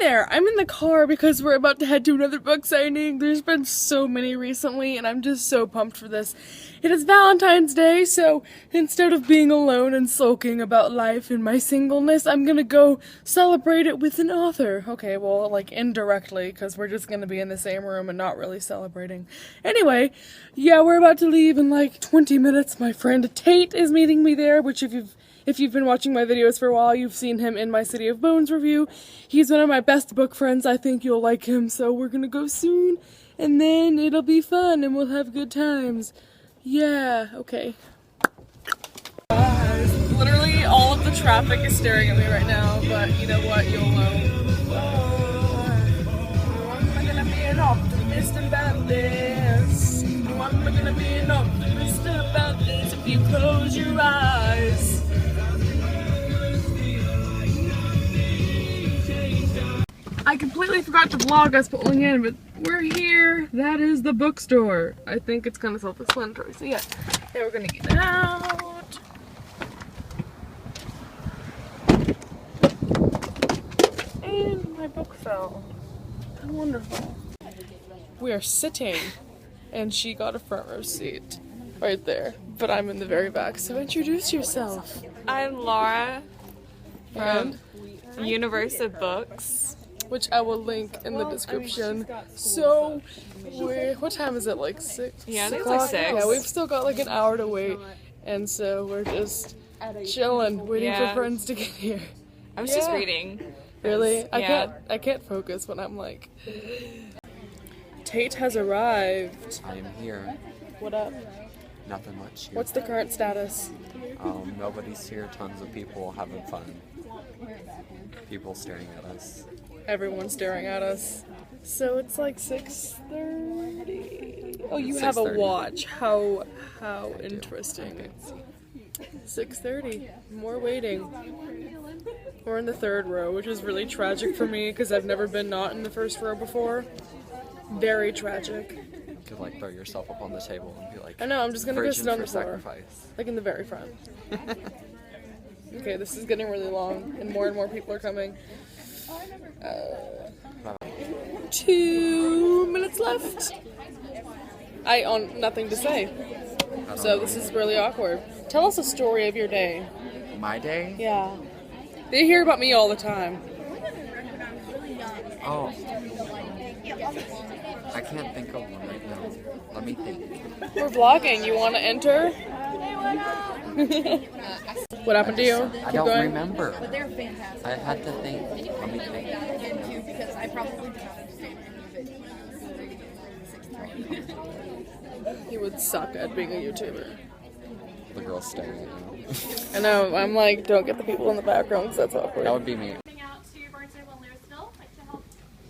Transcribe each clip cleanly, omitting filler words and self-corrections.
there! I'm in the car because we're about to head to another book signing. There's been so many recently, and I'm just so pumped for this. It is Valentine's Day, so instead of being alone and sulking about life and my singleness, I'm gonna go celebrate it with an author. Okay, well, like, indirectly, because we're just gonna be in the same room and not really celebrating. Anyway, yeah, we're about to leave in like 20 minutes. My friend Tate is meeting me there, which if you've been watching my videos for a while, you've seen him in my City of Bones review. He's one of my best book friends. I think you'll like him, so we're gonna go soon, and then it'll be fun, and we'll have good times. Yeah, okay. Literally all of the traffic is staring at me right now, but you know what? YOLO. I'm gonna be an optimist about this. I'm gonna be an optimist about this if you close your eyes. I completely forgot to vlog us pulling in, but we're here. That is the bookstore. I think it's kind of self-explanatory. So yeah, we're gonna get out. And my book fell. How wonderful. We are sitting, and she got a front row seat right there, but I'm in the very back. So introduce yourself. I'm Laura from Universe of Books, which I will link in the description. So, what time is it? Like 6? Yeah, I think it's like 6. Yeah, we've still got like an hour to wait, and so we're just chilling, waiting for friends to get here. I was just reading. Really? I can't focus when I'm like. Tate has arrived. I am here. What up? Nothing much here. What's the current status? Nobody's here. Tons of people having fun. People staring at us. Everyone's staring at us. So it's like 6:30. Oh, you have a watch. How interesting. 6:30. More waiting. We're in the 3rd row, which is really tragic for me because I've never been not in the 1st row before. Very tragic. You could like throw yourself up on the table and be like, I know, I'm just gonna go sit on the floor. Sacrifice. Like in the very front. Okay, this is getting really long and more people are coming. 2 minutes left. I own nothing to say. So this is really awkward. Tell us a story of your day. My day? Yeah. They hear about me all the time. Oh. I can't think of one right now. Let me think. We're vlogging. You want to enter? What happened to you? I don't remember. But they're fantastic. I had to think. Let me think. Because I probably don't understand any of it. He would suck at being a YouTuber. The girl's staring at you. I know. I'm like, don't get the people in the background because that's awkward. That would be me. Out to Barnesville and Louisville. I'd like to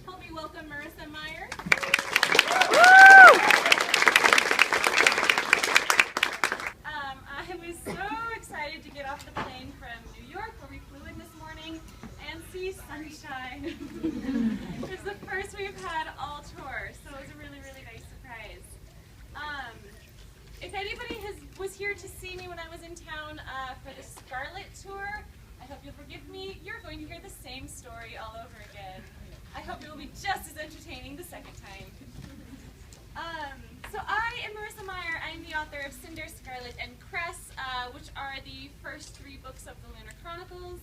help me welcome Marissa Meyer. I was so excited to get off the plane from New York, where we flew in this morning, and see sunshine. It's the first we've had all tour, so it was a really, really nice surprise. If anybody was here to see me when I was in town for the Scarlet tour, I hope you'll forgive me. You're going to hear the same story all over again. I hope it will be just as entertaining the second time. So I am Marissa Meyer. I'm the author of Cinder, Scarlet, and Cress, which are the first 3 books of the Lunar Chronicles.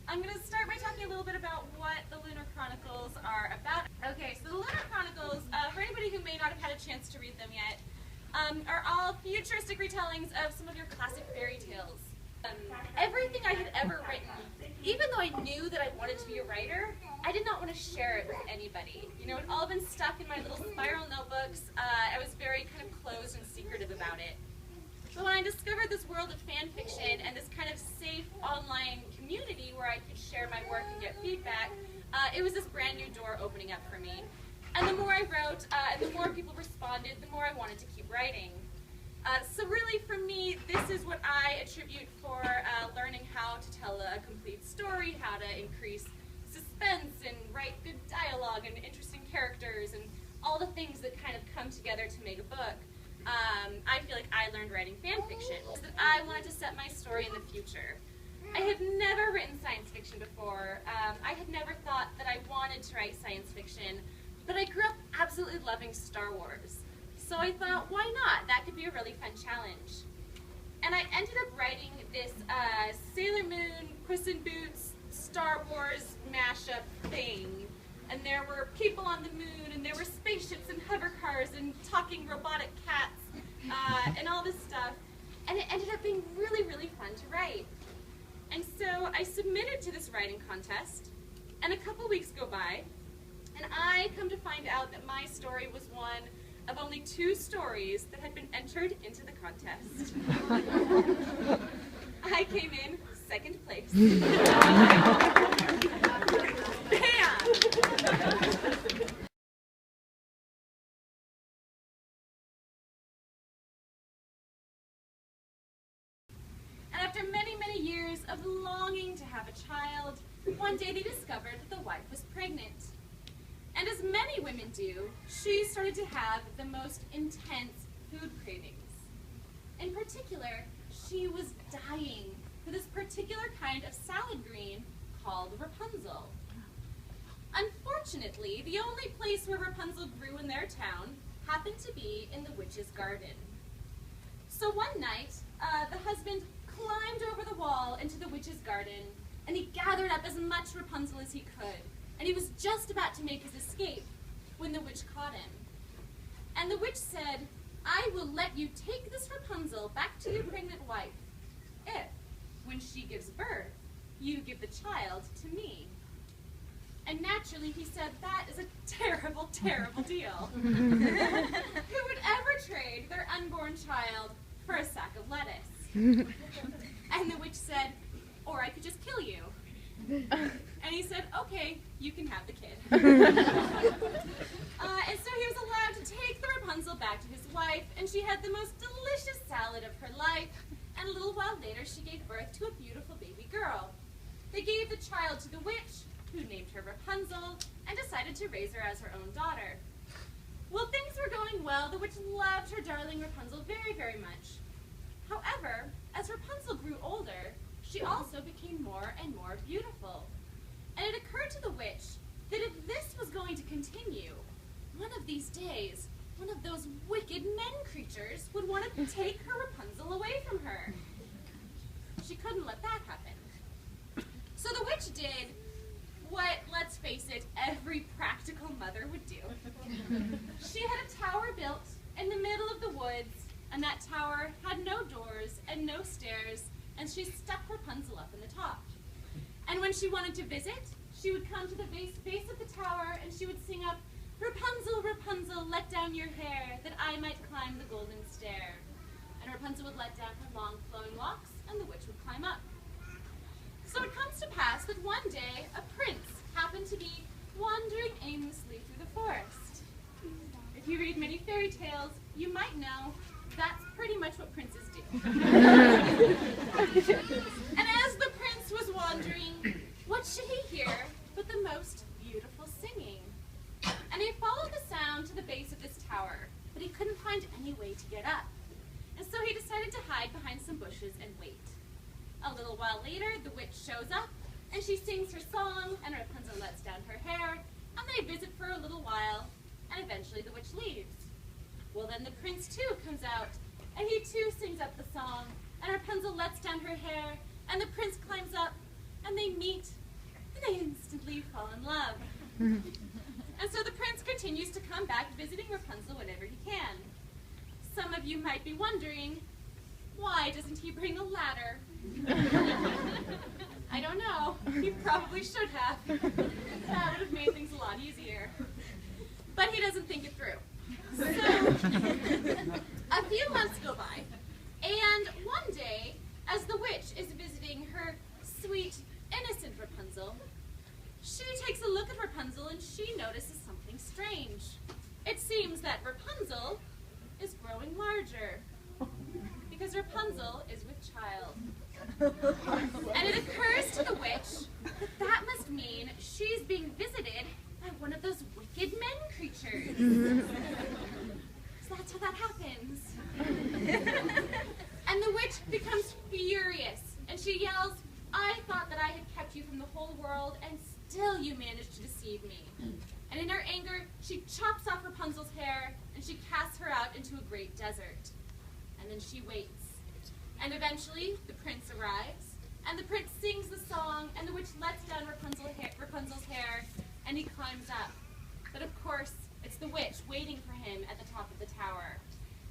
I'm going to start by talking a little bit about what the Lunar Chronicles are about. Okay, so the Lunar Chronicles, for anybody who may not have had a chance to read them yet, are all futuristic retellings of some of your classic fairy tales. Everything I had ever written, even though I knew that I wanted to be a writer, I did not want to share it with anybody. You know, it all been stuck in my little spiral notebooks. I was very kind of closed and secretive about it. But when I discovered this world of fan fiction and this kind of safe online community where I could share my work and get feedback, it was this brand new door opening up for me. And the more I wrote, and the more people responded, the more I wanted to keep writing. So really, for me, this is what I attribute for learning how to tell a complete story, how to increase suspense and write good dialogue and interesting characters and all the things that kind of come together to make a book. I feel like I learned writing fan fiction, that I wanted to set my story in the future. I had never written science fiction before. I had never thought that I wanted to write science fiction, but I grew up absolutely loving Star Wars. So I thought, why not? That could be a really fun challenge. And I ended up writing this Sailor Moon, Puss in Boots, Star Wars mashup thing. And there were people on the moon, and there were spaceships and hover cars and talking robotic cats and all this stuff. And it ended up being really, really fun to write. And so I submitted to this writing contest, and a couple weeks go by, and I come to find out that my story was one of only 2 stories that had been entered into the contest. I came in 2nd place. Bam! And after many, many years of longing to have a child, one day they discovered that the wife was pregnant. And as many women do, she started to have the most intense food cravings. In particular, she was dying for this particular kind of salad green called Rapunzel. Unfortunately, the only place where Rapunzel grew in their town happened to be in the witch's garden. So one night, the husband climbed over the wall into the witch's garden, and he gathered up as much Rapunzel as he could. And he was just about to make his escape when the witch caught him. And the witch said, "I will let you take this Rapunzel back to your pregnant wife if, when she gives birth, you give the child to me." And naturally he said, that is a terrible, terrible deal. Who would ever trade their unborn child for a sack of lettuce? And the witch said, "Or I could just kill you." And he said, "Okay, you can have the kid." And so he was allowed to take the Rapunzel back to his wife, and she had the most delicious salad of her life. And a little while later, she gave birth to a beautiful baby girl. They gave the child to the witch, who named her Rapunzel, and decided to raise her as her own daughter. Well, things were going well. The witch loved her darling Rapunzel very, very much. However, as Rapunzel grew older, she also became more and more beautiful. And it occurred to the witch that if this was going to continue, one of these days, one of those wicked men creatures would want to take her Rapunzel away from her. She couldn't let that happen. So the witch did what, let's face it, every practical mother would do. She had a tower built in the middle of the woods, and that tower had no doors and no stairs, and she stuck Rapunzel up in the top. And when she wanted to visit, she would come to the base of the tower, and she would sing up, "Rapunzel, Rapunzel, let down your hair, that I might climb the golden stair." And Rapunzel would let down her long flowing locks, and the witch would climb up. So it comes to pass that one day a prince happened to be wandering aimlessly through the forest. If you read many fairy tales, you might know that's pretty much what princes do. And as the prince was wandering, what should he hear but the most beautiful singing? And he followed the sound to the base of this tower, but he couldn't find any way to get up. And so he decided to hide behind some bushes and wait. A little while later, the witch shows up, and she sings her song, and Rapunzel lets down her hair, and they visit for a little while, and eventually the witch leaves. Well, then the prince too comes out, and he too sings up the song, and Rapunzel lets down her hair, and the prince climbs up, and they meet, and they instantly fall in love. And so the prince continues to come back visiting Rapunzel whenever he can. Some of you might be wondering, why doesn't he bring a ladder? I don't know. He probably should have. That would have made things a lot easier. But he doesn't think it through. So, a few months go by, and one day, as the witch is visiting her sweet, innocent Rapunzel, she takes a look at Rapunzel and she notices something strange. It seems that Rapunzel is growing larger, because Rapunzel is with child. And it occurs to the witch that that must mean she's being visited by one of those wicked men creatures. So that's how that happens. And the witch becomes furious, and she yells, "I after, she chops off Rapunzel's hair, and she casts her out into a great desert. And then she waits. And eventually, the prince arrives, and the prince sings the song, and the witch lets down Rapunzel's hair, and he climbs up. But of course, it's the witch waiting for him at the top of the tower.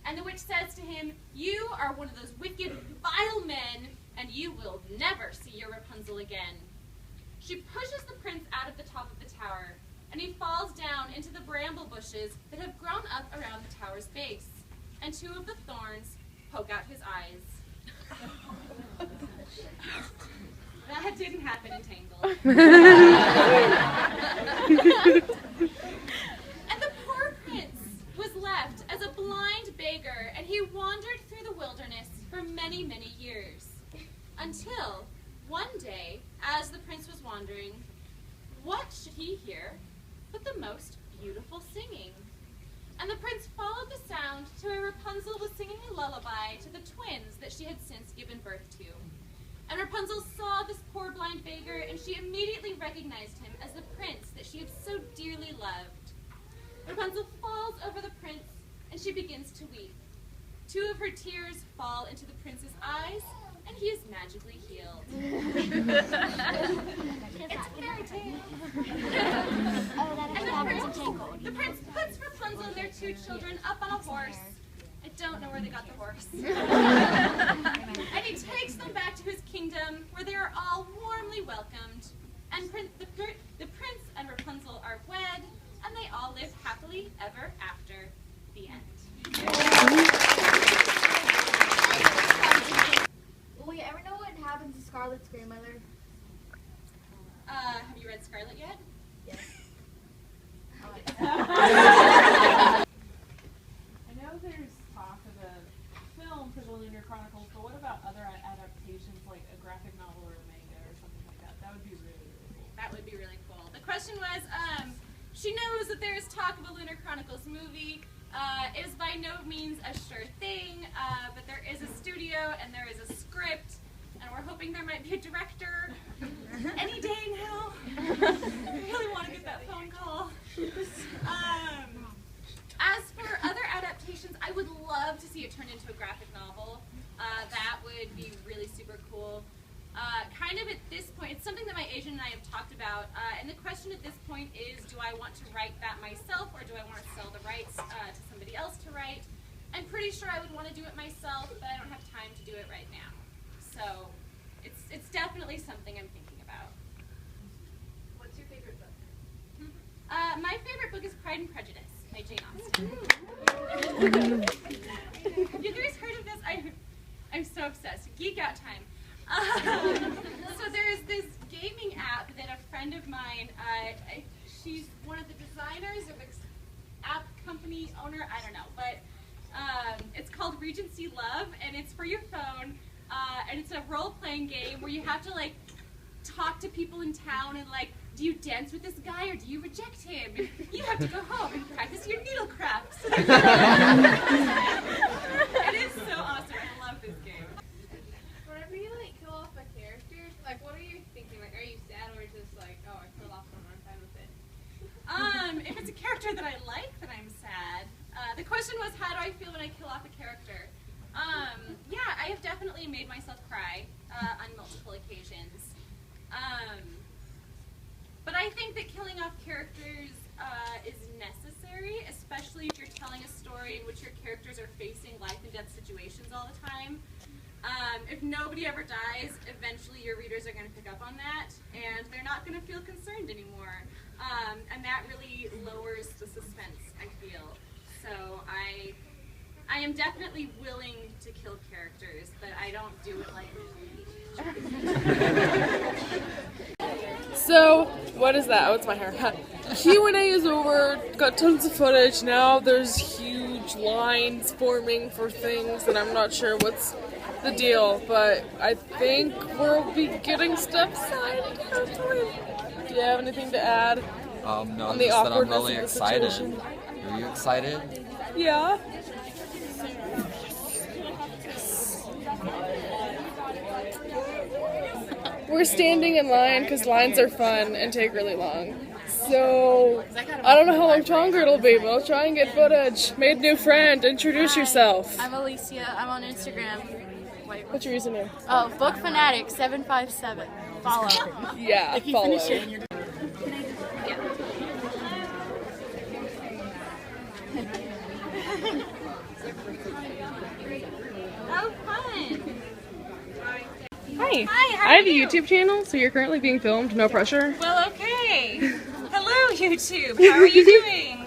And the witch says to him, "You are one of those wicked, vile men, and you will never see your Rapunzel again." She pushes the prince out of the top of the tower, and he falls down into the bramble bushes that have grown up around the tower's base, and 2 of the thorns poke out his eyes. That didn't happen in Tangled. And the poor prince was left as a blind beggar, and he wandered through the wilderness for many, many years. Until one day, as the prince was wandering, what should he hear but the most beautiful singing? And the prince followed the sound to where Rapunzel was singing a lullaby to the twins that she had since given birth to. And Rapunzel saw this poor blind beggar, and she immediately recognized him as the prince that she had so dearly loved. Rapunzel falls over the prince, and she begins to weep. 2 of her tears fall into the prince's eyes, and he is magically healed. It's a fairy tale. And the prince puts Rapunzel and their 2 children up on a horse. I don't know where they got the horse. And he takes them back to his kingdom, where they are all warmly welcomed. And the prince and Rapunzel are wed, and they all live happily ever after. The end. Will you ever know what happened to Scarlet's grandmother? Have you read Scarlet yet? Yes. I know there's talk of a film for the Lunar Chronicles, but what about other adaptations, like a graphic novel or a manga or something like that? That would be really, really cool. That would be really cool. The question was, she knows that there is talk of a Lunar Chronicles movie. It is by no means a sure thing, but there is a studio and there is a script, and we're hoping there might be a director any day now. I really want to get that phone call. As for other adaptations, I would love to see it turned into a graphic novel. That would be really super cool. Kind of at this point, it's something that my agent and I have talked about, and the question at this point is, do I want to write that myself, or do I want to sell the rights to somebody else to write? I'm pretty sure I would want to do it myself, but I don't have time to do it right now. So it's definitely something I'm thinking about. What's your favorite book? My favorite book is Pride and Prejudice by Jane Austen. Have you guys heard of this? I'm so obsessed. Geek out time. So there's this gaming app that a friend of mine, she's one of the designers of app company owner, I don't know, but it's called Regency Love, and it's for your phone, and it's a role-playing game where you have to like talk to people in town and like, do you dance with this guy or do you reject him? And you have to go home and practice your needle crafts. It is so awesome. I love this game. Whenever you like kill off a character, like what are you thinking? Like, are you sad or just like, oh, I killed off someone, I'm fine with it? If it's a character that I like, then I'm sad. The question was, how do I feel when I kill off a character? Yeah, I have definitely made myself cry on multiple occasions. But I think that killing off characters is necessary, especially if you're telling a story in which your characters are facing life and death situations all the time. If nobody ever dies, eventually your readers are going to pick up on that, and they're not going to feel concerned anymore. And that really lowers the suspense, I feel. So I am definitely willing to kill characters, but I don't do it like So, what is that? Oh, it's my hair. Q&A is over, got tons of footage, now there's huge lines forming for things, and I'm not sure what's the deal, but I think we'll be getting stuff signed, hopefully. Do you have anything to add? No, On just the that I'm awkwardness really of the excited. situation. Are you excited? Yeah. We're standing in line because lines are fun and take really long. So I don't know how much longer it'll be, but I'll try and get footage. Made new friend. Introduce yourself. I'm Alicia. I'm on Instagram. Wait, What's your username? oh, Book Fanatic 757. Follow. Yeah, follow. Oh, fun. Hi. Hi, how I have are a you? YouTube channel, so you're currently being filmed. No pressure. Well, okay. Hello, YouTube. How are you doing?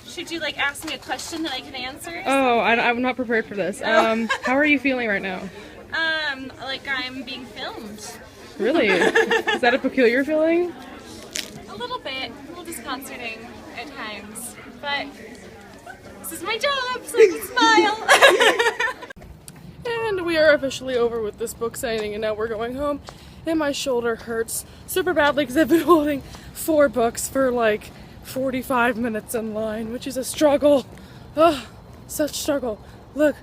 Should you like ask me a question that I can answer? Oh, I'm not prepared for this. How are you feeling right now? Like I'm being filmed. Really? Is that a peculiar feeling? A little bit, a little disconcerting at times, but this is my job, so I can smile. And we are officially over with this book signing, and now we're going home. And my shoulder hurts super badly because I've been holding 4 books for like 45 minutes in line, which is a struggle. Oh, such struggle. Look,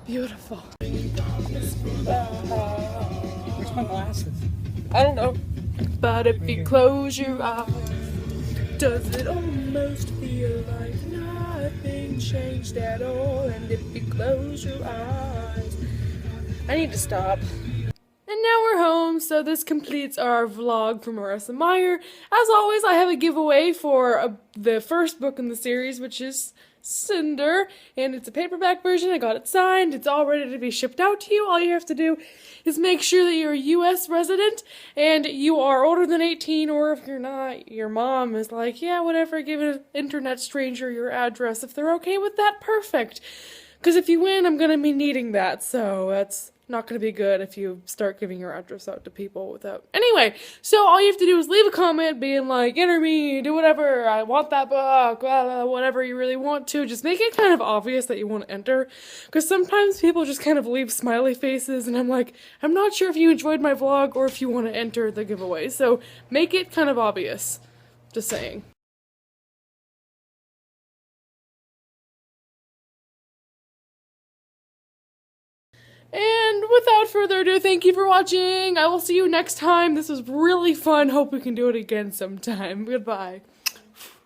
beautiful. Where's my glasses? I don't know. But if you close your eyes, does it almost feel like nothing changed at all? And if you close your eyes, I need to stop. And now we're home, so this completes our vlog for Marissa Meyer. As always, I have a giveaway for the first book in the series, which is Cinder, and it's a paperback version. I got it signed. It's all ready to be shipped out to you. All you have to do is make sure that you're a U.S. resident and you are older than 18, or if you're not, your mom is like, yeah, whatever, give an internet stranger your address. If they're okay with that, perfect. Because if you win, I'm going to be needing that, so that's not going to be good if you start giving your address out to people without... Anyway, so all you have to do is leave a comment being like, enter me, do whatever, I want that book, blah, blah, whatever you really want to. Just make it kind of obvious that you want to enter, because sometimes people just kind of leave smiley faces, and I'm like, I'm not sure if you enjoyed my vlog or if you want to enter the giveaway, so make it kind of obvious. Just saying. And without further ado, thank you for watching. I will see you next time. This was really fun. Hope we can do it again sometime. Goodbye.